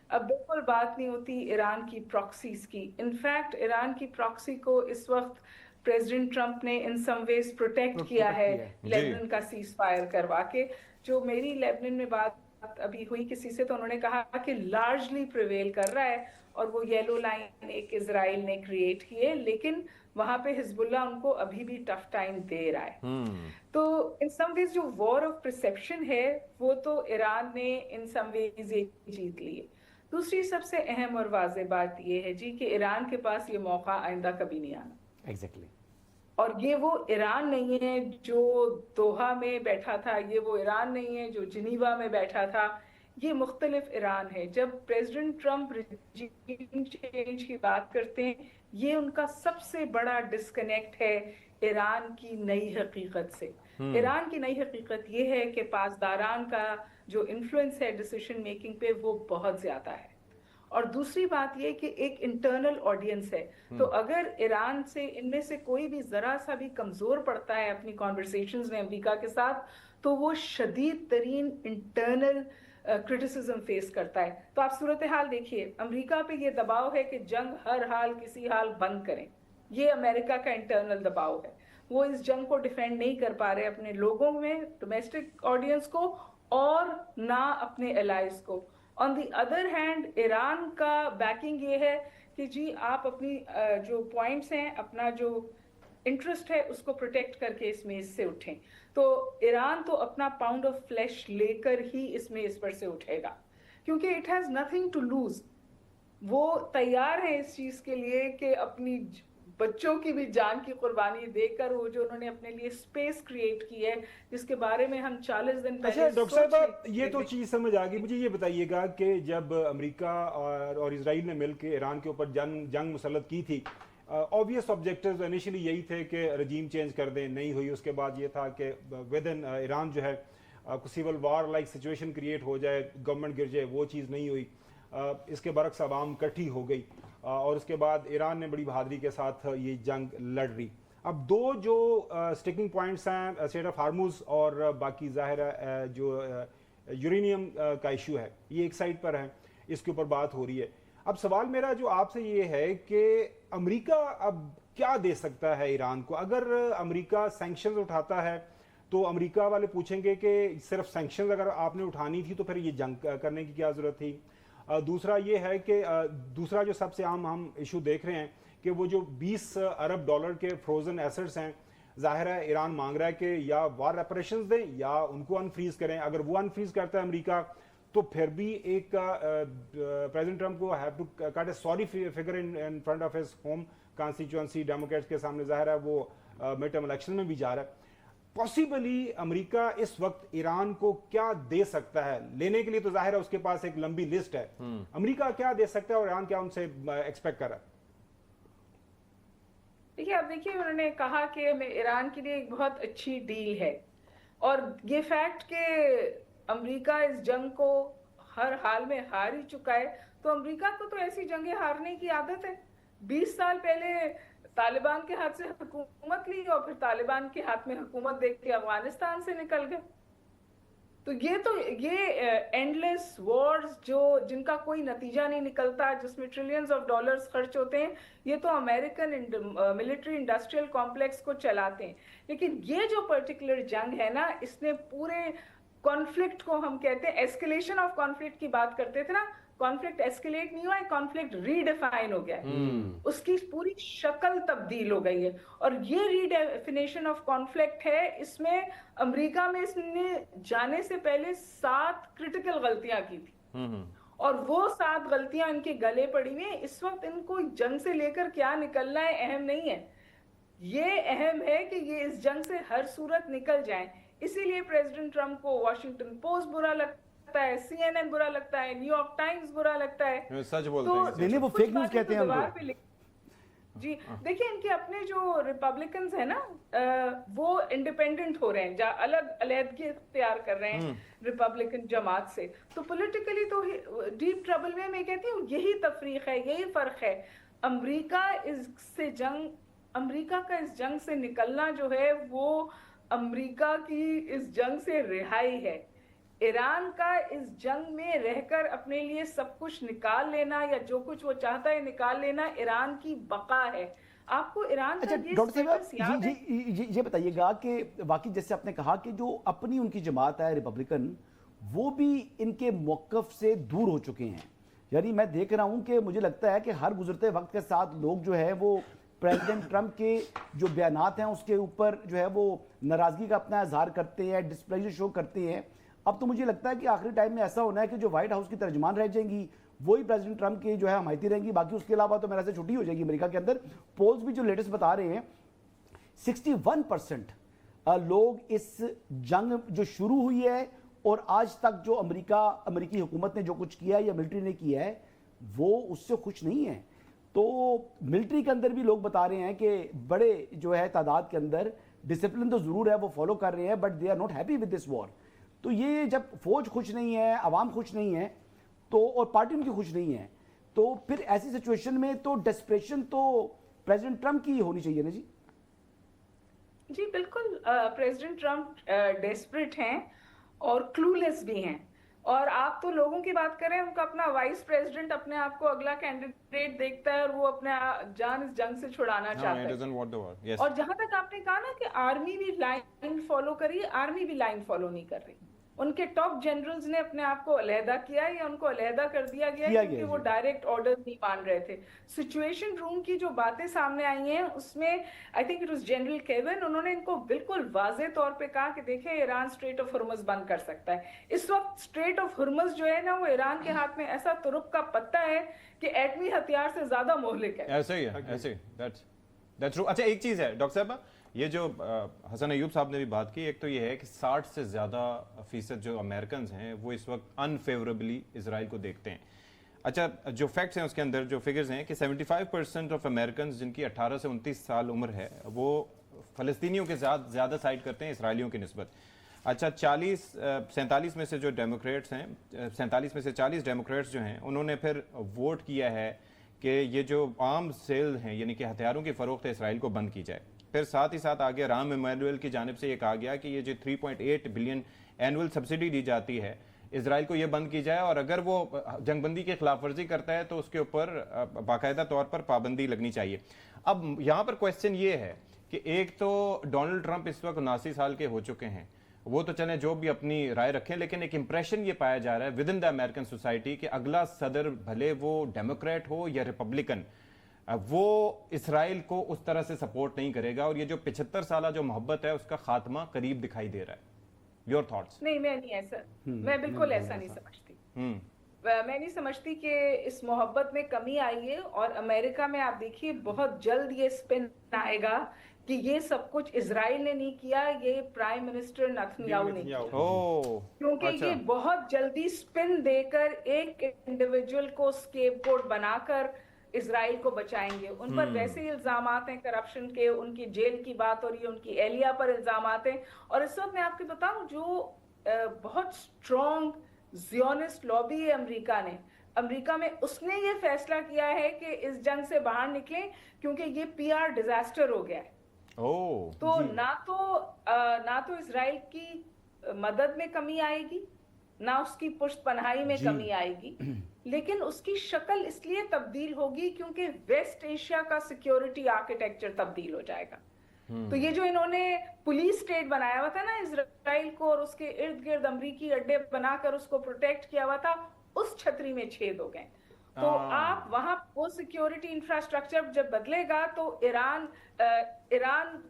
E: अब बिल्कुल बात नहीं होती ईरान की प्रॉक्सीज की। इनफैक्ट ईरान की प्रॉक्सी को इस वक्त प्रेसिडेंट ट्रंप ने इन सम वेज प्रोटेक्ट किया है लेबनान का सीज फायर करवा के। जो मेरी लेबनान में बात अभी हुई किसी से, तो उन्होंने कहा कि लार्जली प्रिवेल कर रहा है, और वो येलो लाइन एक इजराइल ने क्रिएट की है, लेकिन वहां पे हिजबुल्लाह उनको अभी भी टफ टाइम दे रहा है। तो इन सम वेज जो वॉर ऑफ परसेप्शन है वो तो ईरान ने इन सम वेज ये जीत ली है। दूसरी सबसे अहम और वाज़ेह बात ये है जी कि ईरान के पास ये मौका आइंदा कभी नहीं आना।
D: एग्जैक्टली।
E: और ये वो ईरान नहीं है जो दोहा में बैठा था, ये वो ईरान नहीं है जो जिनीवा में बैठा था, ये मुख्तलिफ ईरान है। जब प्रेसिडेंट ट्रंप रिजीम चेंज की बात करते हैं, ये उनका सबसे बड़ा डिस्कनेक्ट है ईरान की नई हकीकत से। ईरान की नई हकीकत ये है कि पासदारान का जो इन्फ्लुएंस है डिसीजन मेकिंग पे वो बहुत ज्यादा है। और दूसरी बात ये कि एक इंटरनल ऑडियंस है, तो अगर ईरान से इनमें से कोई भी जरा सा भी कमजोर पड़ता है अपनी कॉन्वर्सेशंस में अमेरिका के साथ, तो वो शदीद तरीन इंटरनल क्रिटिसिज्म फेस करता है। तो आप सूरत हाल देखिए, अमेरिका पे ये दबाव है कि जंग हर हाल किसी हाल बंद करें, ये अमेरिका का इंटरनल दबाव है। वो इस जंग को डिफेंड नहीं कर पा रहे अपने लोगों में, डोमेस्टिक ऑडियंस को, और ना अपने एलाइज को। On the other hand Iran का बैकिंग ये है कि जी आप अपनी जो पॉइंट्स हैं, अपना जो इंटरेस्ट है उसको प्रोटेक्ट करके इस मेज से उठें। तो ईरान तो अपना पाउंड ऑफ फ्लैश लेकर ही इस मेज पर से उठेगा, क्योंकि it has nothing to lose. वो तैयार है इस चीज के लिए कि अपनी बच्चों की भी जान की कुर्बानी देकर वो जो उन्होंने अपने लिए स्पेस क्रिएट की है, जिसके बारे में हम 40 दिन पहले
B: अच्छा डॉक्टर साहब, ये तो चीज समझ आ गई। मुझे ये बताइएगा कि जब अमेरिका और इजराइल ने मिलकर ईरान के ऊपर जंग मुसल्लत की थी, ऑब्वियस ऑब्जेक्टिव्स इनिशियली यही थे कि रजीम चेंज कर दें, नहीं हुई। उसके बाद ये था कि विद इन ईरान जो है civil war like situation create हो जाए, गवर्नमेंट गिर जाए, वो चीज़ नहीं हुई। इसके बरक्स आवाम इकट्ठी हो गई और उसके बाद ईरान ने बड़ी बहादुरी के साथ ये जंग लड़ रही। अब दो जो स्टिकिंग पॉइंट्स हैं, स्ट्रेट ऑफ हार्मुज और बाकी ज़ाहिर है जो यूरेनियम का इशू है, ये एक साइड पर है, इसके ऊपर बात हो रही है। अब सवाल मेरा जो आपसे ये है कि अमेरिका अब क्या दे सकता है ईरान को? अगर अमेरिका सैंक्शंस उठाता है तो अमेरिका वाले पूछेंगे कि सिर्फ सैंक्शंस अगर आपने उठानी थी तो फिर ये जंग करने की क्या ज़रूरत थी? दूसरा ये है कि दूसरा जो सबसे आम हम इशू देख रहे हैं कि वो जो 20 अरब डॉलर के फ्रोजन एसेट्स हैं, जाहिर है ईरान मांग रहा है कि या वार रेपरेशंस दें या उनको अनफ्रीज करें। अगर वो अनफ्रीज करता है अमेरिका तो फिर भी एक प्रेसिडेंट ट्रंप को have to cut a sorry figure in front of his home constituency, Democrats के सामने। जाहिर है वो मिड टर्म इलेक्शन में भी जा रहा है। पॉसिबली अमेरिका इस वक्त ईरान को क्या दे सकता है? लेने के लिए तो जाहिर है उसके पास एक लंबी लिस्ट है। अमेरिका क्या दे सकता है और ईरान क्या उनसे एक्सपेक्ट कर रहा है?
E: देखिए, अब देखिए, उन्होंने कहा कि ईरान के लिए एक बहुत अच्छी डील है, और ये फैक्ट कि अमेरिका इस जंग को हर हाल में हार ही चुका है, तो अमेरिका को तो ऐसी जंगें हारने की आदत है। 20 साल पहले तालिबान के हाथ से हुकूमत ली और फिर तालिबान के हाथ में हुकूमत देख के अफगानिस्तान से निकल गए। तो ये एंडलेस वॉर्स जो जिनका कोई नतीजा नहीं निकलता, जिसमें ट्रिलियंस ऑफ डॉलर्स खर्च होते हैं, ये तो अमेरिकन मिलिट्री इंडस्ट्रियल कॉम्प्लेक्स को चलाते हैं। लेकिन ये जो पर्टिकुलर जंग है ना, इसने पूरे कॉन्फ्लिक्ट को, हम कहते हैं एस्केलेशन ऑफ कॉन्फ्लिक्ट की बात करते थे ना, कॉन्फ्लिक्ट एस्केलेट नहीं हुआ है, कॉन्फ्लिक्ट रीडिफाइन हो गया है। उसकी पूरी शक्ल तब्दील हो गई है। और ये रीडेफिनेशन ऑफ कॉन्फ्लिक्ट है, इसमें अमेरिका में इसने जाने से पहले 7 क्रिटिकल गलतियां की थी, और वो 7 गलतियां इनके गले पड़ी हुई हैं। इस वक्त इनको जंग से लेकर क्या निकलना है अहम नहीं है, ये अहम है कि ये इस जंग से हर सूरत निकल जाएं। इसीलिए प्रेसिडेंट ट्रम्प को वॉशिंगटन पोस्ट बुरा लगता है, CNN बुरा लगता है, न्यूयॉर्क टाइम्स बुरा लगता है।
A: सच बोलते हैं
B: नहीं, वो फेक न्यूज कहते हैं
E: दीवार
B: उनको।
E: पे जी देखिए, इनके अपने जो रिपब्लिकन्स है ना, वो इंडिपेंडेंट हो रहे हैं, अलग अलहदगी इख्तियार कर रहे हैं रिपब्लिकन जमात से, तो पॉलिटिकली तो डीप ट्रबल में। मैं कहती हूँ यही तफरीक है, यही फर्क है। अमेरिका का इस जंग से निकलना जो है वो अमेरिका की इस जंग से रिहाई है। ईरान का इस जंग में रहकर अपने लिए सब कुछ निकाल लेना या जो कुछ वो चाहता है निकाल लेना ईरान की बका है। आपको ईरान
D: अच्छा
E: का
D: डॉक्टर साहब ये बताइएगा कि वाकई जैसे आपने कहा कि जो अपनी उनकी जमात है रिपब्लिकन, वो भी इनके मौक़िफ़ से दूर हो चुके हैं। यानी मैं देख रहा हूं कि मुझे लगता है कि हर गुजरते वक्त के साथ लोग जो है वो प्रेसिडेंट ट्रंप के जो बयानात हैं उसके ऊपर जो है वो नाराज़गी का अपना इजहार करते हैं, डिस्प्लेजर शो करते हैं। अब तो मुझे लगता है कि आखिरी टाइम में ऐसा होना है कि जो व्हाइट हाउस की तर्जमान रह जाएंगी वही प्रेसिडेंट ट्रंप की जो है हमायती रहेंगी, बाकी उसके अलावा तो मेरे से छुट्टी हो जाएगी अमेरिका के अंदर। पोल्स भी जो लेटेस्ट बता रहे हैं 61% लोग इस जंग जो शुरू हुई है और आज तक जो अमेरिकी हुकूमत ने जो कुछ किया है या मिलिट्री ने किया है वो उससे खुश नहीं है। तो मिलिट्री के अंदर भी लोग बता रहे हैं कि बड़े जो है तादाद के अंदर डिसिप्लिन तो जरूर है, वो फॉलो कर रहे हैं, but they are not happy with this war. तो ये जब फौज खुश नहीं है, अवाम खुश नहीं है, तो और पार्टी उनकी खुश नहीं है, तो फिर ऐसी सिचुएशन में तो डेस्परेशन तो प्रेसिडेंट ट्रंप की होनी चाहिए ना जी।
E: जी बिल्कुल, प्रेसिडेंट ट्रंप डेस्परेट हैं और क्लूलेस भी हैं। और आप तो लोगों की बात करें, उनका अपना वाइस प्रेसिडेंट अपने आप को अगला कैंडिडेट देखता है और वो अपने जान इस जंग से छुड़ाना चाहता है। और जहां तक आपने कहा ना कि आर्मी भी लाइन फॉलो करी, आर्मी भी लाइन फॉलो नहीं कर रही। उनके टॉप जनरल्स ने अपने आप को अलहदा किया या उनको अलहदा कर दिया गया क्योंकि वो डायरेक्ट ऑर्डर नहीं मान रहे थे। सिचुएशन रूम की जो बातें सामने आई हैं उसमें I think it was general Kevin, उन्होंने इनको बिल्कुल वाज़ेह तौर पे कहा कि देखें ईरान स्ट्रेट ऑफ हुर्मुज़ बंद कर सकता है। इस वक्त स्ट्रेट ऑफ हुर्मुज़ जो है ना वो ईरान के हाथ में ऐसा तुरुप का पत्ता है कि एटमी हथियार से ज्यादा मोहलिक है।
A: ऐसे ही है, ऐसे दैट्स ट्रू। अच्छा एक चीज है डॉक्टर साहब, ये जो हसन अयूब साहब ने भी बात की, एक तो ये है कि 60 से ज़्यादा फीसद जो अमेरिकन हैं वो इस वक्त अनफेवरेबली इसराइल को देखते हैं। अच्छा जो फैक्ट्स हैं उसके अंदर जो फिगर्स हैं कि 75% ऑफ अमेरिकन जिनकी 18 से 29 साल उम्र है वो फ़लस्तीनियों के साथ ज़्यादा साइड करते हैं इसराइलियों की निस्बत। अच्छा 47 में से जो डेमोक्रेट्स हैं, 47 में से 40 डेमोक्रेट्स जो हैं उन्होंने फिर वोट किया है कि ये जो आर्म सेल हैं यानी कि हथियारों की फ़रोख्त इसराइल को बंद की जाए। फिर साथ ही साथ आगे राम इमैनुअल की जानिब से ये कहा गया कि ये जो 3.8 बिलियन एनुअल सब्सिडी दी जाती है इसराइल को, ये बंद की जाए और अगर वो जंगबंदी की खिलाफ वर्जी करता है तो उसके ऊपर बाकायदा तौर पर पाबंदी लगनी चाहिए। अब यहाँ पर क्वेश्चन ये है कि एक तो डोनाल्ड ट्रंप इस वक्त 79 साल के हो चुके हैं, वो तो चले जो भी अपनी राय रखें, लेकिन एक इंप्रेशन ये पाया जा रहा है with in the American society कि अगला सदर भले वो डेमोक्रेट हो या रिपब्लिकन, वो इसराइल को उस तरह से सपोर्ट नहीं करेगा और ये जो 75 साल जो मोहब्बत है उसका खात्मा करीब दिखाई दे रहा है। Your thoughts?
E: नहीं, मैं नहीं ऐसा, मैं बिल्कुल ऐसा नहीं समझती। मैं नहीं समझती कि इस मोहब्बत में कमी आई है। और अमेरिका में आप देखिए बहुत जल्द ये स्पिन आएगा कि ये सब कुछ इजराइल ने नहीं किया, ये प्राइम मिनिस्टर नेतन्याहू ने किया। क्योंकि ये बहुत जल्दी स्पिन देकर एक इंडिविजुअल को स्केपगोट बनाकर इजराइल को बचाएंगे। उन पर वैसे ही इल्जामात हैं करप्शन के, उनकी जेल की बात हो रही है, उनकी एहलिया पर इल्जामात हैं। और इस वक्त मैं आपको बताऊं जो बहुत स्ट्रॉन्ग ज़ियोनिस्ट लॉबी है अमेरिका में, उसने ये फैसला किया है कि इस जंग से बाहर निकले क्योंकि ये PR डिजास्टर हो गया है। तो ना तो इजराइल की मदद में कमी आएगी, ना उसकी पुष्टपनाही में कमी आएगी, लेकिन उसकी शक्ल इसलिए तब्दील होगी क्योंकि वेस्ट एशिया का सिक्योरिटी आर्किटेक्चर तब्दील हो जाएगा। तो ये जो इन्होंने पुलिस स्टेट बनाया हुआ था ना इजराइल को और उसके इर्द गिर्द अमरीकी अड्डे बनाकर उसको प्रोटेक्ट किया हुआ था, उस छतरी में छेद हो गए। तो आप वहां वो सिक्योरिटी इंफ्रास्ट्रक्चर जब बदलेगा तो ईरान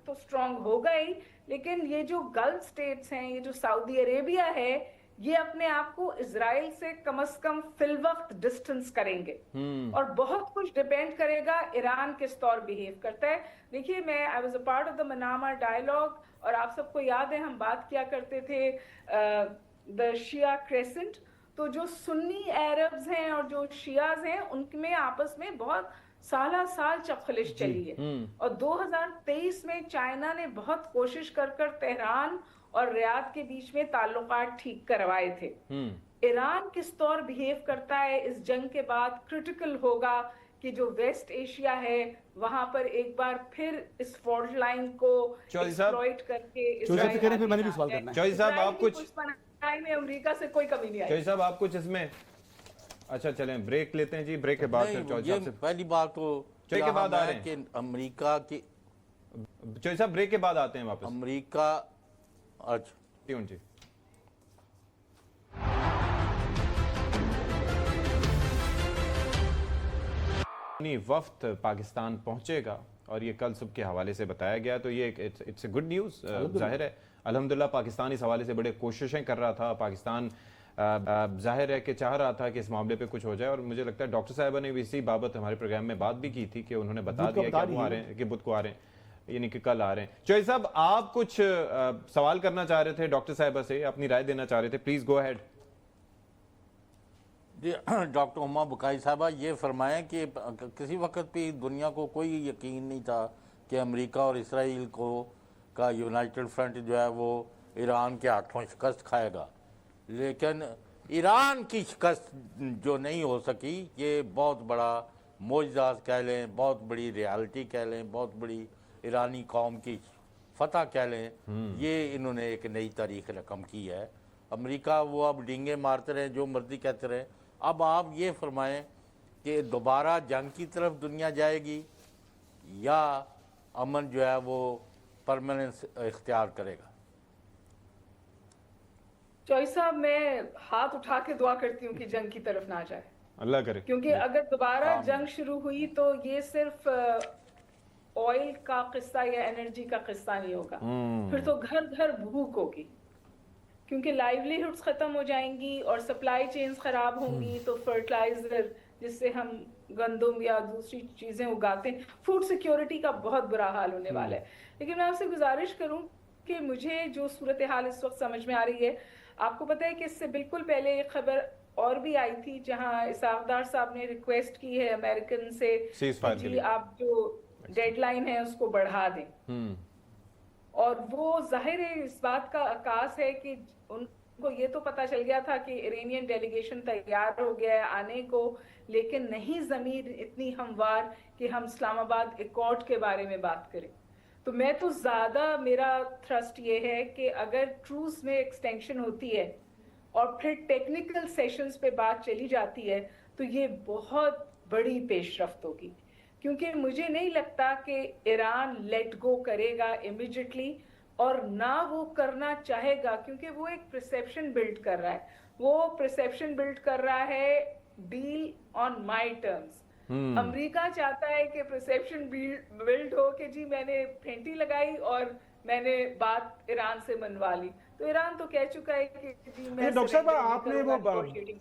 E: तो स्ट्रांग होगा ही, लेकिन ये जो गल्फ स्टेट्स हैं, ये जो सऊदी अरेबिया है, یہ اپنے آپ کو اسرائیل سے کم از کم فی الوقت ڈسٹنس کریں گے اور بہت کچھ ڈیپینڈ کرے گا ایران کس طور بیہیو کرتا ہے. دیکھیے میں I was a part of the Manama dialogue اور آپ سب کو یاد ہے ہم بات کیا کرتے تھے the Shia Crescent. تو جو سنی عربز ہیں اور جو شیعز ہیں ان میں آپس میں بہت سالہ سال چپخلش چلی ہے اور 2023 میں چائنا نے بہت کوشش کر تہران اور ریاض کے بیچ میں تعلقات ٹھیک کروائے تھے. ایران کس طور بیہیو کرتا ہے اس جنگ کے بعد کرٹیکل ہوگا کہ جو ویسٹ ایشیا ہے وہاں پر ایک بار پھر اس فالٹ لائن کو ایکسپلوئٹ کر کے
A: چوہدری صاحب آپ کچھ
E: میں امریکہ سے کوئی کمی نہیں آئی.
A: چوہدری صاحب آپ کچھ اس میں اچھا چلیں بریک لیتے ہیں جی, بریک کے بعد
C: پہلی بات تو
A: بریک کے بعد آ رہے ہیں
C: کہ امریکہ کی
A: چوہدری صاحب بریک کے بعد آتے ہیں واپس
C: امریکہ. اچھا
A: ٹیون جی. وفد پاکستان پہنچے گا اور یہ کل صبح کے حوالے سے بتایا گیا تو یہ اٹس اے گڈ نیوز. ظاہر ہے الحمدللہ پاکستان اس حوالے سے بڑے کوششیں کر رہا تھا. پاکستان ظاہر ہے کہ چاہ رہا تھا کہ اس معاملے پہ کچھ ہو جائے اور مجھے لگتا ہے ڈاکٹر صاحبہ نے بھی اسی بابت ہمارے پروگرام میں بات بھی کی تھی کہ انہوں نے بتا دیا کہ وہ آ رہے ہیں کہ بدھ کو آ رہے ہیں یعنی کہ کل آ رہے ہیں. چوہدری صاحب آپ کچھ سوال کرنا چاہ رہے تھے ڈاکٹر صاحبہ سے, اپنی رائے دینا چاہ رہے تھے, پلیز گو ہیڈ.
C: جی ڈاکٹر ہما بقائی صاحبہ یہ فرمائیں کہ کسی وقت بھی دنیا کو کوئی یقین نہیں تھا کہ امریکہ اور اسرائیل کا یونائٹڈ فرنٹ جو ہے وہ ایران کے ہاتھوں شکست کھائے گا, لیکن ایران کی شکست جو نہیں ہو سکی یہ بہت بڑا معجزہ کہہ لیں, بہت بڑی ریالٹی کہہ لیں, بہت بڑی ایرانی قوم کی فتح کہہ لیں. یہ انہوں نے ایک نئی تاریخ رقم کی ہے. امریکہ وہ اب ڈینگے مارتے رہے جو مرضی کہتے رہے. اب آپ یہ فرمائیں کہ دوبارہ جنگ کی طرف دنیا جائے گی یا امن جو ہے وہ پرماننس اختیار کرے گا؟
E: چوہدری صاحب میں ہاتھ اٹھا کے دعا کرتی ہوں کہ جنگ کی طرف نہ جائے,
A: اللہ کرے,
E: کیونکہ اگر دوبارہ جنگ شروع ہوئی تو یہ صرف آئل کا قصہ یا انرجی کا قصہ نہیں ہوگا, پھر تو گھر گھر بھوک ہوگی کیونکہ لائیولی ہوڈز ختم ہو جائیں گی اور سپلائی چینز خراب ہوں گی. تو فرٹیلائزر جس سے ہم گندم یا دوسری چیزیں اگاتے ہیں, فوڈ سیکیورٹی کا بہت برا حال ہونے والا ہے. لیکن میں آپ سے گزارش کروں کہ مجھے جو صورتحال اس وقت سمجھ میں آ رہی ہے, آپ کو پتہ ہے کہ اس سے بالکل پہلے ایک خبر اور بھی آئی تھی جہاں اسحاق ڈار صاحب نے ریکویسٹ کی ہے امریکن سے جی آپ جو ڈیڈ لائن ہے اس کو بڑھا دیں, اور وہ ظاہر ہے اس بات کا عکاس ہے کہ ان کو یہ تو پتہ چل گیا تھا کہ ایرانین ڈیلیگیشن تیار ہو گیا ہے آنے کو, لیکن نہیں ضمیر اتنی ہموار کہ ہم اسلام آباد ایکارڈ کے بارے میں بات کریں. تو میں تو زیادہ میرا تھرسٹ یہ ہے کہ اگر ٹروز میں ایکسٹینشن ہوتی ہے اور پھر ٹیکنیکل سیشنز پہ بات چلی جاتی ہے تو یہ بہت بڑی پیش رفت ہوگی, کیونکہ مجھے نہیں لگتا کہ ایران لیٹ گو کرے گا امیڈیٹلی, اور نہ وہ کرنا چاہے گا کیونکہ وہ ایک پرسیپشن بلڈ کر رہا ہے. وہ پرسیپشن بلڈ کر رہا ہے ڈیل آن مائی ٹرمز. امریکہ چاہتا ہے کہ پرسیپشن بلڈ ہو کہ جی میں نے پھینٹی لگائی اور میں نے بات ایران سے منوا لی. تو ایران تو کہہ چکا ہے کہ جی میں
B: ڈاکٹر صاحب آپ نے وہ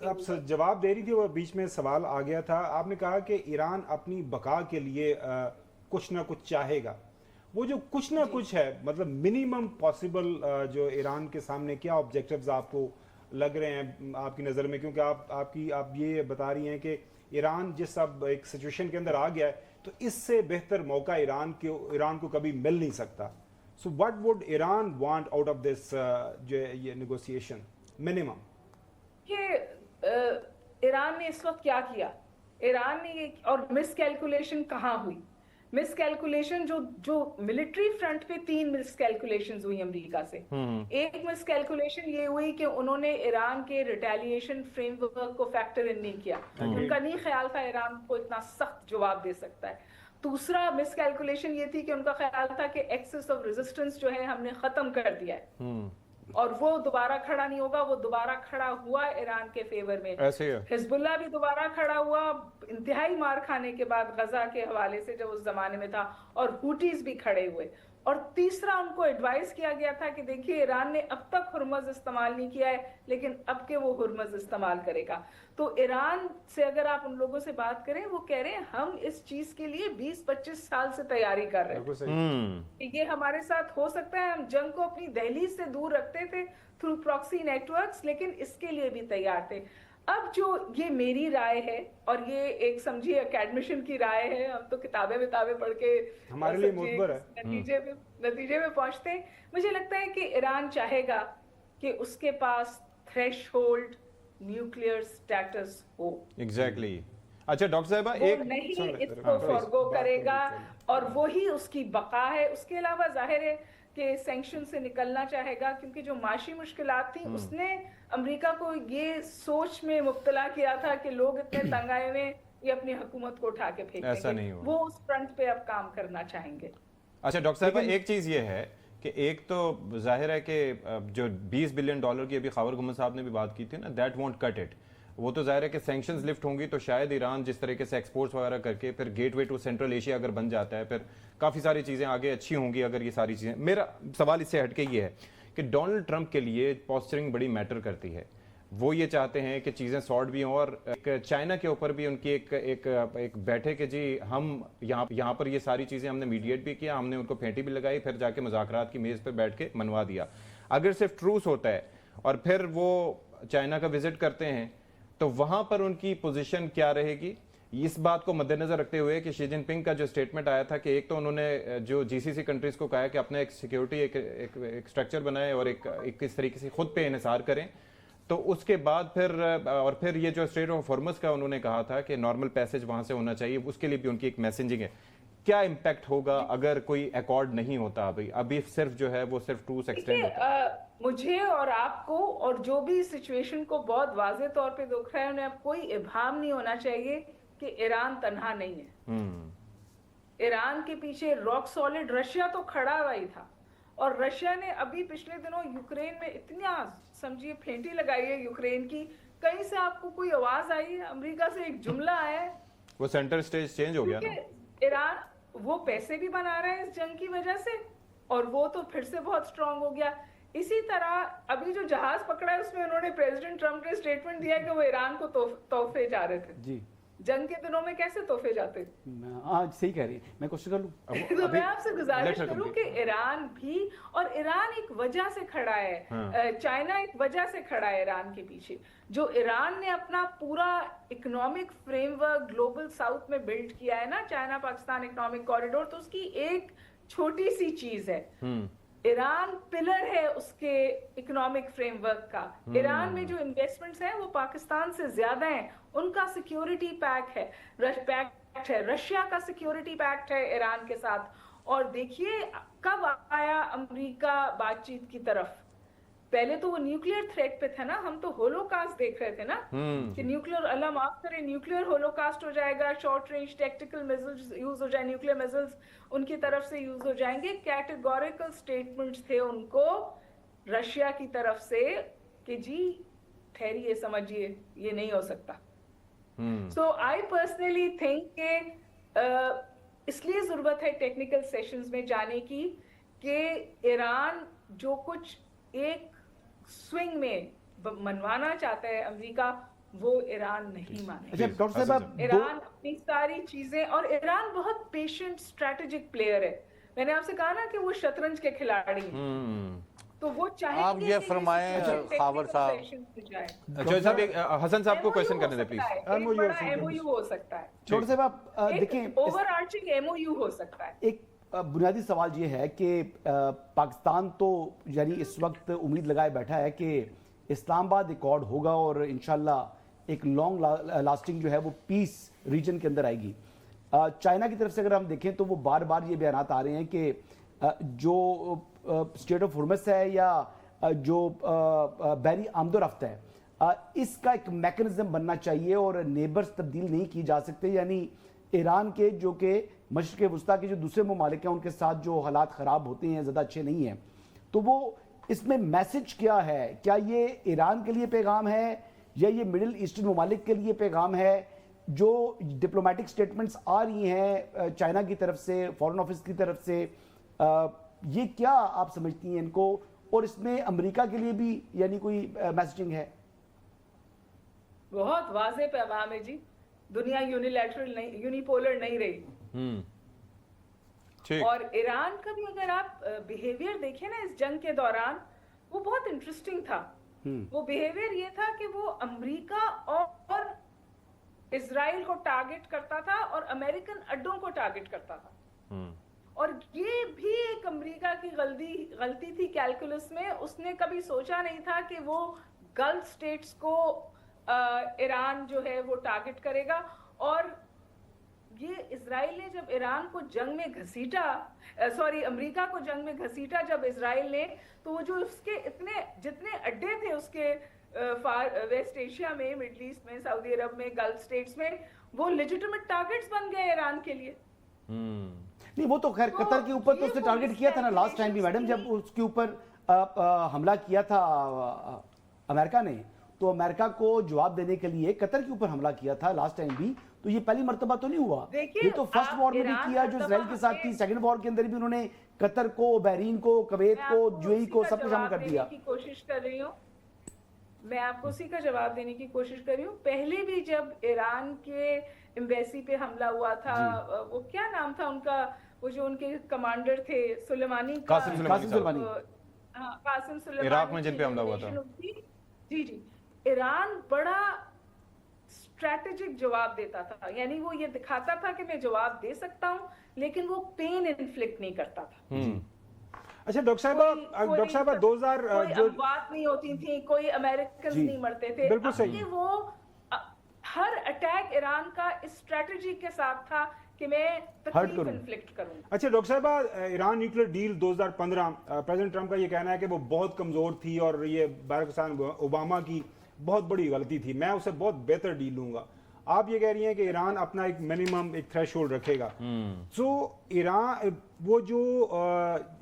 B: آپ جواب دے رہی تھی, وہ بیچ میں سوال آ گیا تھا, آپ نے کہا کہ ایران اپنی بقا کے لیے کچھ نہ کچھ چاہے گا. وہ جو کچھ نہ کچھ ہے مطلب منیمم پاسبل جو ایران کے سامنے کیا آبجیکٹیوز آپ کو لگ رہے ہیں آپ کی نظر میں, کیونکہ آپ یہ بتا رہی ہیں کہ ایران جس اب ایک سچویشن کے اندر آ گیا ہے تو اس سے بہتر موقع ایران کو کبھی مل نہیں سکتا. So what would Iran want out of this یہ نیگوسیشن منیمم؟
E: کہ ایران نے اس وقت کیا کیا, ایران نے اور مس کیلکولیشن کہاں ہوئی. مس کیلکولیشن جو ملٹری فرنٹ پہ 3 مس کیلکولیشنز ہوئی امریکہ سے. ایک مس کیلکولیشن یہ ہوئی کہ انہوں نے ایران کے ریٹیلیشن فریم ورک کو فیکٹر ان نہیں کیا, ان کا نہیں خیال تھا ایران کو اتنا سخت جواب دے سکتا ہے. دوسرا مس کیلکولیشن یہ تھی کہ ان کا خیال تھا کہ ایکسس آف ریزسٹنس جو ہے ہم نے ختم کر دیا ہے اور وہ دوبارہ کھڑا نہیں ہوگا. وہ دوبارہ کھڑا ہوا ایران کے فیور میں. حزب اللہ بھی دوبارہ کھڑا ہوا انتہائی مار کھانے کے بعد غزہ کے حوالے سے جب اس زمانے میں تھا, اور ہوٹیز بھی کھڑے ہوئے. और तीसरा उनको एडवाइस किया गया था कि देखिए ईरान ने अब तक हुर्मज इस्तेमाल नहीं किया है, लेकिन अब के वो हुर्मज इस्तेमाल करेगा। तो ईरान से अगर आप उन लोगों से बात करें, वो कह रहे हैं हम इस चीज के लिए 20-25 साल से तैयारी कर रहे हैं, ये हमारे साथ हो सकता है। हम जंग को अपनी दहलीज से दूर रखते थे थ्रू प्रॉक्सी नेटवर्क्स, लेकिन इसके लिए भी तैयार थे। अब जो ये मेरी राय है, और ये एक समझिए एकेडमिशियन की राय है, हम तो किताबें पढ़ के
B: हमारे लिए मुतबर है,
E: नतीजे में पहुंचते हैं। मुझे लगता है कि ईरान चाहेगा कि उसके पास थ्रेशहोल्ड न्यूक्लियर स्टेटस हो।
A: एग्जैक्टली। अच्छा डॉक्टर साहिबा, एक
E: नहीं इसको फॉरगो करेगा, और वही उसकी बका है। उसके अलावा जाहिर है कि सैंक्शन से निकलना चाहेगा, क्योंकि जो माशी मुश्किलात थी उसने अमेरिका को ये सोच में मुब्तला किया था कि लोग इतने तंग आए हुए ये अपनी हुकूमत को उठा के फेंक
A: ऐसा नहीं
E: देंगे।
A: हुआ।
E: वो उस फ्रंट पे अब काम करना चाहेंगे।
A: अच्छा डॉक्टर साहिबा, एक चीज ये है कि एक तो जाहिर है कि जो $20 बिलियन की अभी खावर गुम्मद साहब ने भी बात की थी ना, दैट वोंट कट इट। वो तो जाहिर है कि सैंक्शंस लिफ्ट होंगी तो शायद ईरान जिस तरीके से एक्सपोर्ट्स वगैरह करके फिर गेटवे टू सेंट्रल एशिया अगर बन जाता है, फिर काफ़ी सारी चीज़ें आगे अच्छी होंगी अगर ये सारी चीज़ें। मेरा सवाल इससे हटके ये है कि डोनाल्ड ट्रंप के लिए पोस्चरिंग बड़ी मैटर करती है। वो ये चाहते हैं कि चीज़ें सॉर्ट भी हों, और एक चाइना के ऊपर भी उनकी एक बैठे कि जी हम यहाँ पर ये सारी चीज़ें हमने मीडिएट भी किया, हमने उनको फेंटी भी लगाई, फिर जाके मुज़ाकरात की मेज़ पर बैठ के मनवा दिया। अगर सिर्फ ट्रूस होता है और फिर वो चाइना का विजिट करते हैं तो वहां पर उनकी पोजीशन क्या रहेगी? इस बात को मद्देनजर रखते हुए कि शी जिनपिंग का जो स्टेटमेंट आया था कि एक तो उन्होंने जो जीसीसी कंट्रीज को कहा है कि अपना एक सिक्योरिटी एक स्ट्रक्चर बनाए और एक इस तरीके से खुद पे इन्हिसार करें, तो उसके बाद फिर ये जो स्ट्रेट ऑफ हॉर्मज का उन्होंने कहा था कि नॉर्मल पैसेज वहां से होना चाहिए, उसके लिए भी उनकी एक मैसेजिंग है। क्या इम्पैक्ट होगा अगर कोई अकॉर्ड नहीं होता? अभी सिर्फ जो है वो सिर्फ टूस एक्सटेंड होता है।
E: मुझे और आपको और जो भी सिचुएशन को बहुत वाज़ेह तौर पे देख रहा है, उन्हें अब कोई इब्हाम नहीं होना चाहिए कि ईरान तन्हा नहीं है। ईरान के पीछे रॉक सॉलिड रशिया तो खड़ा हुआ ही था, और रशिया ने अभी पिछले दिनों यूक्रेन में इतना समझिए फेंटी लगाई है यूक्रेन की। कहीं से आपको कोई आवाज आई है? अमेरिका से एक जुमला आया है?
A: वो सेंटर स्टेज चेंज हो गया ना।
E: ईरान वो पैसे भी बना रहा है इस जंग की वजह से, और वो तो फिर से बहुत स्ट्रांग हो गया। इसी तरह अभी जो जहाज पकड़ा है उसमें उन्होंने प्रेसिडेंट ट्रंप ने स्टेटमेंट दिया कि वो ईरान को तोहफे जा रहे थे।
D: जी,
E: जंग के दिनों में कैसे तोहफे जाते?
D: हाँ सही कह रही है, मैं क्वेश्चन कर लूं।
E: तो मैं आपसे गुजारिश करूं कि ईरान भी, और ईरान एक वजह से खड़ा है, चाइना एक वजह से खड़ा है ईरान के पीछे। जो ईरान ने अपना पूरा इकोनॉमिक फ्रेमवर्क ग्लोबल साउथ में बिल्ड किया है ना, चाइना पाकिस्तान इकोनॉमिक कॉरिडोर, तो उसकी एक छोटी सी चीज है। ईरान पिलर है उसके इकोनॉमिक फ्रेमवर्क का। ईरान में जो इन्वेस्टमेंट्स हैं वो पाकिस्तान से ज्यादा हैं। उनका सिक्योरिटी पैक्ट है, रशिया का सिक्योरिटी पैक्ट है ईरान के साथ। और देखिए कब आया अमेरिका बातचीत की तरफ। पहले तो वो न्यूक्लियर थ्रेट पे था ना, हम तो होलोकास्ट देख रहे थे ना कि न्यूक्लियर, अल्लाह माफ करे, न्यूक्लियर होलोकास्ट हो जाएगा, short range tactical missiles use हो जाए, न्यूक्लियर मिसाइल्स उनकी तरफ से यूज हो जाएंगे। कैटेगोरिकल स्टेटमेंट्स थे उनको रशिया की तरफ से कि जी ठहरिए, समझिए, ये नहीं हो सकता। सो आई पर्सनली थिंक के इसलिए जरूरत है टेक्निकल सेशंस में जाने की कि ईरान जो कुछ एक स्विंग में मनवाना चाहता है अमेरिका, वो ईरान नहीं माने।
D: अच्छा डॉक्टर साहब,
E: ईरान अपनी सारी चीजें, और ईरान बहुत पेशेंट स्ट्रेटेजिक प्लेयर है। मैंने आपसे कहा ना कि वो शतरंज के खिलाड़ी हैं, तो वो चाहेंगे
C: आप ये फरमाएं खावर साहब।
A: अच्छा साहब, हसन साहब को क्वेश्चन करने दें प्लीज।
E: एमओयू हो सकता है,
D: डॉक्टर साहब आप देखें,
E: ओवरआर्चिंग एमओयू हो सकता है।
D: एक बुनियादी सवाल ये है कि पाकिस्तान तो यानी इस वक्त उम्मीद लगाए बैठा है कि इस्लामाबाद अकॉर्ड होगा और इंशाल्लाह एक लॉन्ग लास्टिंग जो है वो पीस रीजन के अंदर आएगी। चाइना की तरफ से अगर हम देखें तो वो बार बार ये बयानात आ रहे हैं कि जो स्टेट ऑफ हुर्मस है या जो बैरी आमदोरफ्त है, इसका एक मैकेनिज्म बनना चाहिए और नेबर्स तब्दील नहीं की जा सकते। यानी ईरान के जो कि मशरिक़ वस्ता के जो दूसरे ममालिक हैं उनके साथ जो हालात ख़राब होते हैं, ज़्यादा अच्छे नहीं हैं, तो वो इसमें मैसेज क्या है? क्या ये ईरान के लिए पैगाम है या ये मिडिल ईस्टर्न ममालिक के लिए पैगाम है? जो डिप्लोमेटिक स्टेटमेंट्स आ रही हैं चाइना की तरफ से, फॉरेन ऑफिस की तरफ से, یہ کیا آپ سمجھتی ہیں ان کو, اور اس میں امریکہ کے لیے بھی یعنی کوئی میسجنگ ہے؟
E: بہت واضح پیغام ہے جی, دنیا یونیلیٹرل نہیں, یونیپولر نہیں رہی. اور ایران کا بھی اگر آپ بیہیویئر دیکھیں نا اس جنگ کے دوران, وہ بہت انٹرسٹنگ تھا. وہ بیہیویئر یہ تھا کہ وہ امریکہ اور اسرائیل کو ٹارگٹ کرتا تھا اور امریکن اڈوں کو ٹارگٹ کرتا تھا. اور یہ بھی ایک امریکہ کی غلطی تھی کیلکولس میں. اس نے کبھی سوچا نہیں تھا کہ وہ گلف سٹیٹس کو ایران جو ہے وہ ٹارگٹ کرے گا. اور یہ اسرائیل نے جب ایران کو جنگ میں گھسیٹا, امریکہ کو جنگ میں گھسیٹا جب اسرائیل نے, تو وہ جو اس کے جتنے اڈے تھے اس کے ویسٹ ایشیا میں, مڈل ایسٹ میں, سعودی عرب میں, گلف سٹیٹس میں, وہ لیجیٹیمیٹ ٹارگٹس بن گئے ایران کے لیے.
D: نہیں وہ تو خیر قطر کے اوپر تو اس نے ٹارگٹ کیا تھا نا لاسٹ ٹائم بھی میڈم, جب اس کے اوپر حملہ کیا تھا امریکہ نے, تو امریکہ کو جواب دینے کے لیے قطر کے اوپر حملہ کیا تھا لاسٹ ٹائم بھی. تو یہ پہلی مرتبہ تو نہیں ہوا, یہ تو فرسٹ وار میں بھی کیا جو اسرائیل کے ساتھ تھی, سیکنڈ وار کے اندر بھی انہوں نے قطر کو, بحرین کو, کویت کو, یو اے ای کو سب کو شامل کر دیا.
E: میں آپ کو اسی کا جواب دینے کی کوشش کر رہی ہوں. پہلے بھی جب ایران کے ایمبیسی پہ حملہ ہوا تھا, وہ کیا نام تھا ان کا, وہ جو ان کے کمانڈر تھے سلیمانی,
A: قاسم سلیمانی,
E: قاسم سلیمانی,
A: عراق میں جن پہ حملہ ہوا تھا.
E: جی ایران بڑا اسٹریٹجک جواب دیتا تھا, یعنی وہ یہ دکھاتا تھا کہ میں جواب دے سکتا ہوں, لیکن وہ پین انفلکٹ نہیں کرتا تھا.
B: اچھا ڈاکٹر صاحبہ 2000
E: کوئی اموات نہیں ہوتی تھی, کوئی امریکنز نہیں مرتے تھے.
B: بالکل صحیح.
E: وہ ہر اٹیک ایران کا اسٹریٹجی کے ساتھ تھا کہ میں تکلیف انفلکٹ کروں.
B: اچھا ڈاکٹر صاحبہ, Iran nuclear deal 2015, president Trump کا یہ کہنا ہے کہ وہ بہت کمزور تھی اور یہ باراک حسین اوباما کی بہت بڑی غلطی تھی, میں اسے بہت بہتر ڈیل لوں گا. آپ یہ کہہ رہی ہیں کہ ایران اپنا ایک منیمم ایک تھریش ہولڈ رکھے گا. سو ایران وہ جو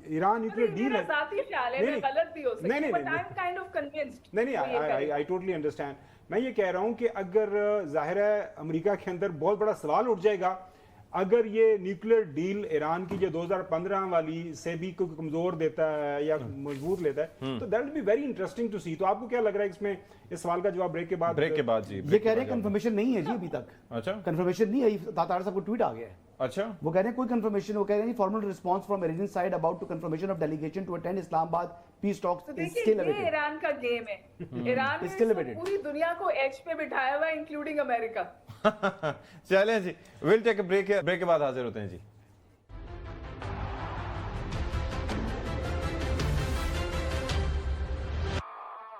B: ایران نیوکلیر ڈیل ہے,
E: ذاتی خیال ہے, میں غلط بھی ہو سکتی ہوں, but I am kind of convinced.
B: نہیں آئی ٹوٹلی انڈرسٹینڈ. میں یہ کہہ رہا ہوں کہ اگر ظاہر ہے امریکہ کے اندر بہت بڑا سوال اٹھ جائے گا اگر یہ نیوکلیر ڈیل ایران کی جو 2015 والی سے بھی کوئی کمزور دیتا ہے یا مضبوط لیتا ہے, تو that will be very interesting to see. تو آپ کو کیا لگ رہا ہے اس میں اس سوال کا جواب بریک کے بعد
A: جی
D: یہ کہہ رہے ہیں کنفرمیشن نہیں ہے جی ابھی تک.
A: اچھا
D: کنفرمیشن نہیں ہے, تاطار صاحب کو ٹویٹ آ گیا ہے.
A: اچھا
D: وہ کہہ رہے ہیں کوئی کنفرمیشن, وہ کہہ رہے ہیں formal response from Iran side about to confirmation of delegation to attend Islamabad peace talks is still awaited.
E: یہ ایران کا گیم ہے, ایران نے پوری دنیا کو ایج پہ بٹھایا ہوا ہے انکلوڈنگ امریکہ.
A: چلیں جی, well take a break, break کے بعد حاضر ہوتے ہیں جی.